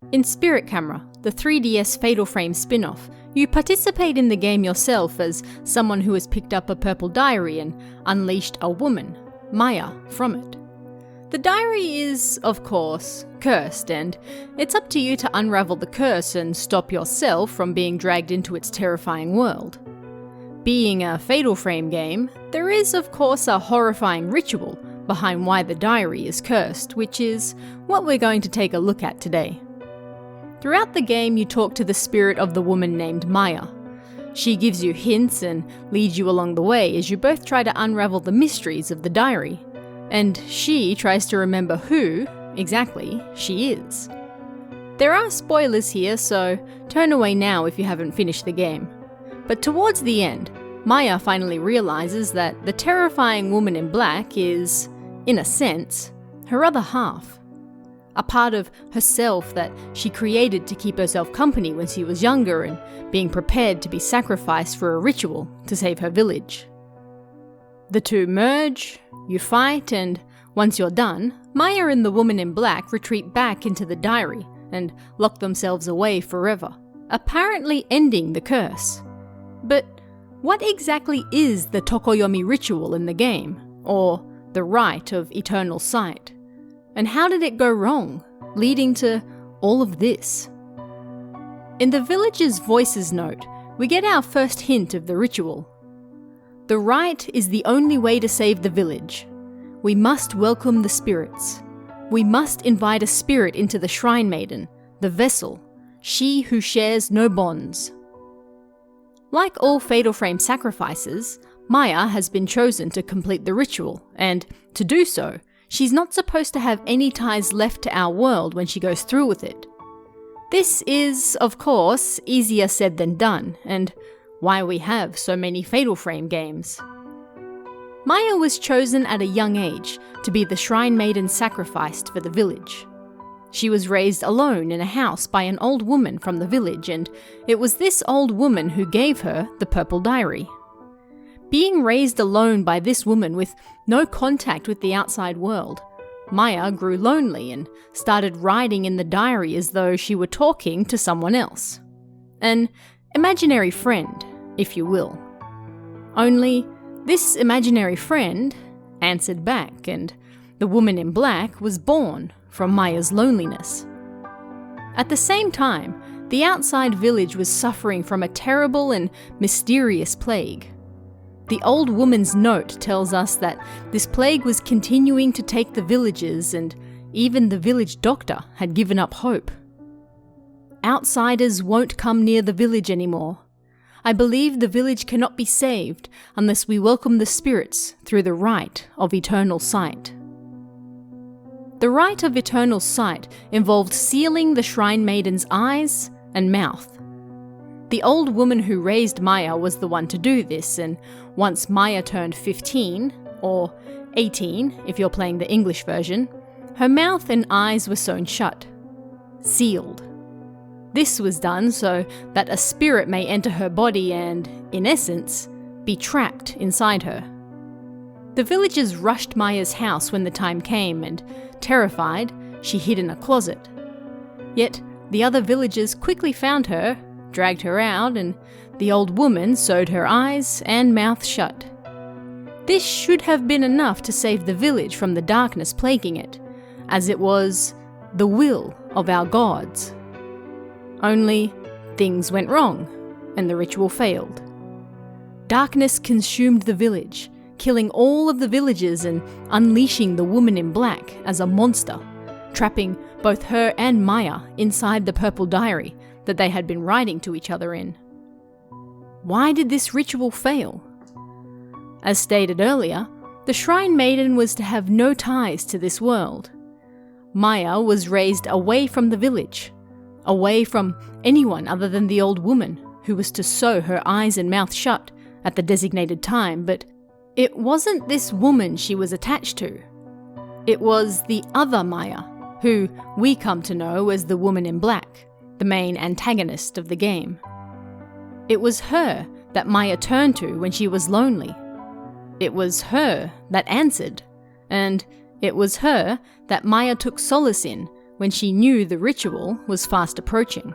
In Spirit Camera, the 3DS Fatal Frame spin-off, you participate in the game yourself as someone who has picked up a purple diary and unleashed a woman, Maya, from it. The diary is, of course, cursed, and it's up to you to unravel the curse and stop yourself from being dragged into its terrifying world. Being a Fatal Frame game, there is of course a horrifying ritual behind why the diary is cursed, which is what we're going to take a look at today. Throughout the game, you talk to the spirit of the woman named Maya. She gives you hints and leads you along the way as you both try to unravel the mysteries of the diary, and she tries to remember who, exactly, she is. There are spoilers here, so turn away now if you haven't finished the game. But towards the end, Maya finally realizes that the terrifying woman in black is, in a sense, her other half. A part of herself that she created to keep herself company when she was younger and being prepared to be sacrificed for a ritual to save her village. The two merge, you fight, and once you're done, Maya and the woman in black retreat back into the diary and lock themselves away forever, apparently ending the curse. But what exactly is the Tokoyomi Ritual in the game, or the Rite of Eternal Sight? And how did it go wrong, leading to all of this? In the village's voices note, we get our first hint of the ritual. The rite is the only way to save the village. We must welcome the spirits. We must invite a spirit into the Shrine Maiden, the vessel, she who shares no bonds. Like all Fatal Frame sacrifices, Maya has been chosen to complete the ritual, and to do so, she's not supposed to have any ties left to our world when she goes through with it. This is, of course, easier said than done, and why we have so many Fatal Frame games. Maya was chosen at a young age to be the Shrine Maiden sacrificed for the village. She was raised alone in a house by an old woman from the village, and it was this old woman who gave her the purple diary. Being raised alone by this woman with no contact with the outside world, Maya grew lonely and started writing in the diary as though she were talking to someone else. An imaginary friend, if you will. Only this imaginary friend answered back, and the woman in black was born from Maya's loneliness. At the same time, the outside village was suffering from a terrible and mysterious plague. The old woman's note tells us that this plague was continuing to take the villagers, and even the village doctor had given up hope. Outsiders won't come near the village anymore. I believe the village cannot be saved unless we welcome the spirits through the rite of eternal sight. The rite of eternal sight involved sealing the Shrine Maiden's eyes and mouth. The old woman who raised Maya was the one to do this, and once Maya turned 15, or 18 if you're playing the English version, her mouth and eyes were sewn shut, sealed. This was done so that a spirit may enter her body and, in essence, be trapped inside her. The villagers rushed Maya's house when the time came, and, terrified, she hid in a closet. Yet, the other villagers quickly found her, dragged her out, and the old woman sewed her eyes and mouth shut. This should have been enough to save the village from the darkness plaguing it, as it was the will of our gods. Only, things went wrong, and the ritual failed. Darkness consumed the village, killing all of the villagers and unleashing the woman in black as a monster, trapping both her and Maya inside the purple diary that they had been writing to each other in. Why did this ritual fail? As stated earlier, the Shrine Maiden was to have no ties to this world. Maya was raised away from the village, away from anyone other than the old woman who was to sew her eyes and mouth shut at the designated time, but it wasn't this woman she was attached to. It was the other Maya, who we come to know as the woman in black, the main antagonist of the game. It was her that Maya turned to when she was lonely. It was her that answered, and it was her that Maya took solace in when she knew the ritual was fast approaching.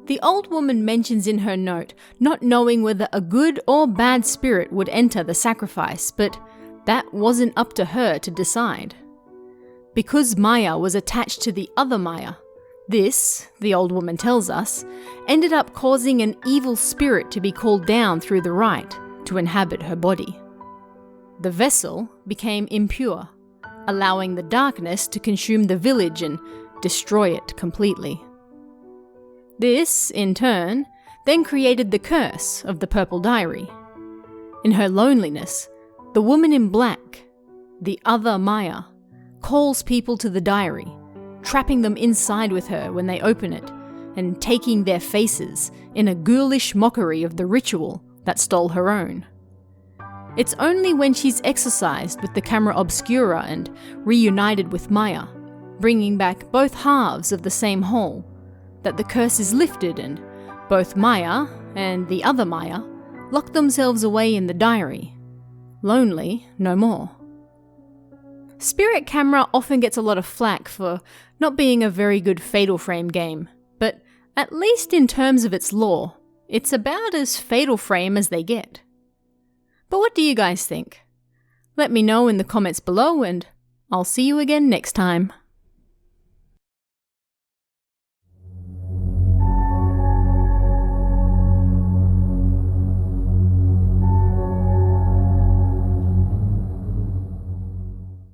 The old woman mentions in her note not knowing whether a good or bad spirit would enter the sacrifice, but that wasn't up to her to decide. Because Maya was attached to the other Maya, this, the old woman tells us, ended up causing an evil spirit to be called down through the rite to inhabit her body. The vessel became impure, allowing the darkness to consume the village and destroy it completely. This, in turn, then created the curse of the Purple Diary. In her loneliness, the woman in black, the other Maya, calls people to the diary, trapping them inside with her when they open it, and taking their faces in a ghoulish mockery of the ritual that stole her own. It's only when she's exorcised with the camera obscura and reunited with Maya, bringing back both halves of the same whole, that the curse is lifted and both Maya and the other Maya lock themselves away in the diary, lonely no more. Spirit Camera often gets a lot of flack for not being a very good Fatal Frame game, but at least in terms of its lore, it's about as Fatal Frame as they get. But what do you guys think? Let me know in the comments below, and I'll see you again next time.